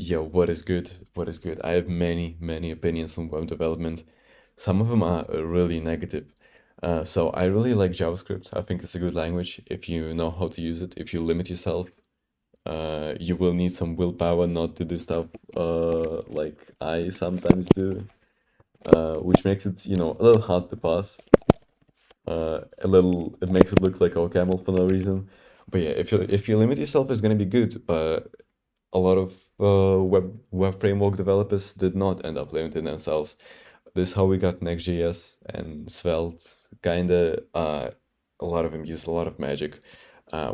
Yo, what is good? What is good? I have many opinions on web development. Some of them are really negative. So I really like JavaScript. I think it's a good language if you know how to use it. If you limit yourself, you will need some willpower not to do stuff like I sometimes do, which makes it, a little hard to pass. It makes it look like OCaml for no reason. But yeah, if you limit yourself, it's gonna be good. But a lot of web framework developers did not end up limiting themselves. This is how we got Next.js and Svelte. Kinda, a lot of them use a lot of magic,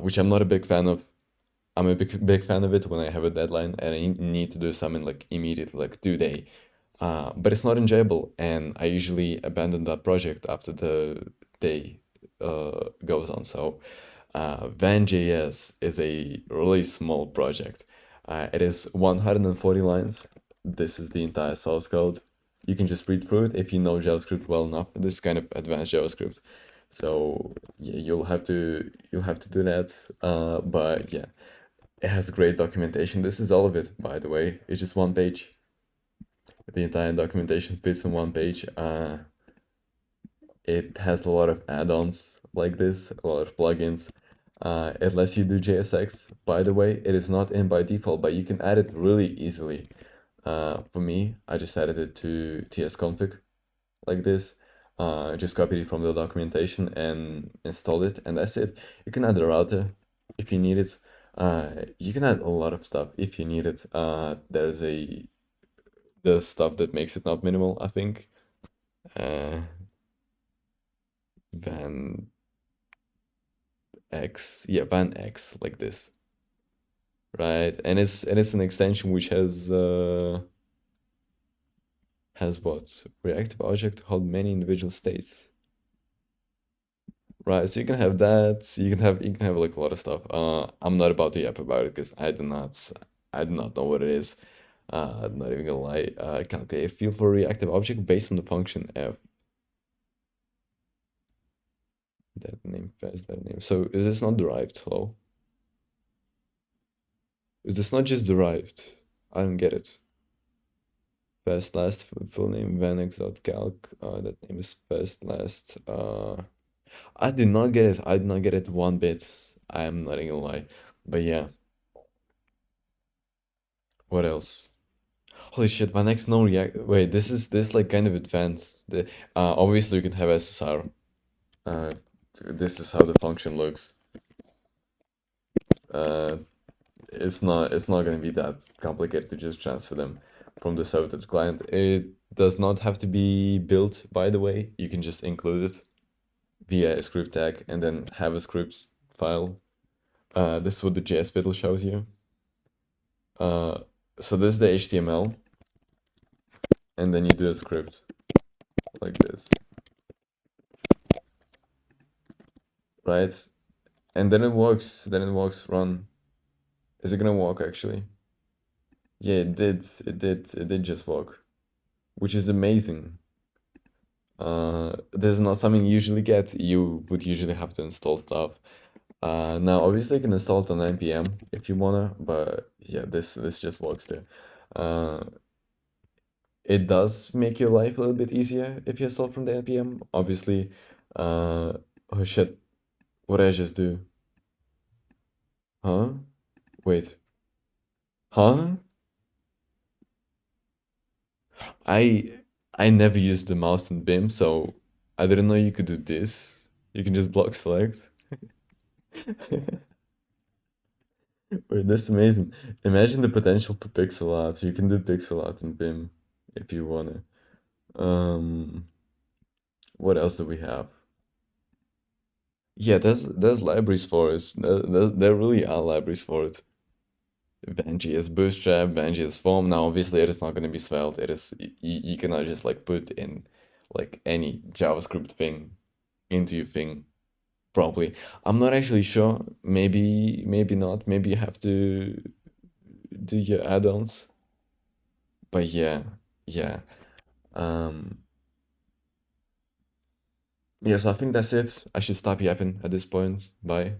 which I'm not a big fan of. I'm a big fan of it when I have a deadline and I need to do something like immediately, like today. But it's not enjoyable, and I usually abandon that project after the day goes on. So, Van.js is a really small project. It is 140 lines. This is the entire source code. You can just read through it if you know JavaScript well enough. This is kind of advanced JavaScript, so yeah, you'll have to do that. But yeah, it has great documentation. This is all of it, by the way. It's just one page. The entire documentation fits on one page. It has a lot of add-ons like this, a lot of plugins. It lets you do JSX. By the way, it is not in by default, but you can add it really easily. For me, I just added it to tsconfig like this. Just copied it from the documentation and installed it, and that's it. You can add a router if you need it. You can add a lot of stuff if you need it. There's the stuff that makes it not minimal, I think. Uh, Van X, yeah, Van X, like this, right? And it's an extension which has what? Reactive object to hold many individual states. Right, so you can have that. You can have like a lot of stuff. I'm not about to yap about it because I do not know what it is. I'm not even gonna lie. Calculate field for reactive object based on the function f. That name fast that name. So is this not derived? Hello? Is this not just derived? I don't get it. Fast last full name vanex.calc. That name is fast last. I did not get it. I did not get it one bit. I am not even gonna lie. But yeah, what else? Holy shit, my next no react. Wait, this like kind of advanced. Obviously you can have SSR. Uh, this is how the function looks. Uh, it's not gonna be that complicated to just transfer them from the server to the client. It does not have to be built, by the way. You can just include it via a script tag and then have a scripts file. This is what the JS fiddle shows you. Uh, so this is the HTML, and then you do a script like this, right? And then it works. Then it works. Run. Is it gonna work actually? Yeah, it did. It did. It did just work, which is amazing. This is not something you usually get. You would usually have to install stuff. Now obviously you can install it on npm if you wanna, but yeah, this just works too. Uh, it does make your life a little bit easier if you install from the npm. Obviously, oh shit, what did I just do? Huh? Wait, huh? I I never used the mouse in Vim, so I didn't know you could do this. You can just block select. Wait, that's amazing. Imagine the potential for pixel art. You can do pixel art in Vim if you wanna. Um, what else do we have? Yeah, there's libraries for it. There really are libraries for it. Van.js Bootstrap, Van.js Form. Now, obviously, it is not going to be Svelte. It is you cannot just like put in like any JavaScript thing into your thing properly. I'm not actually sure. Maybe not. Maybe you have to do your add-ons. But yeah, yeah. Um, yeah, so I think that's it. I should stop yapping at this point. Bye.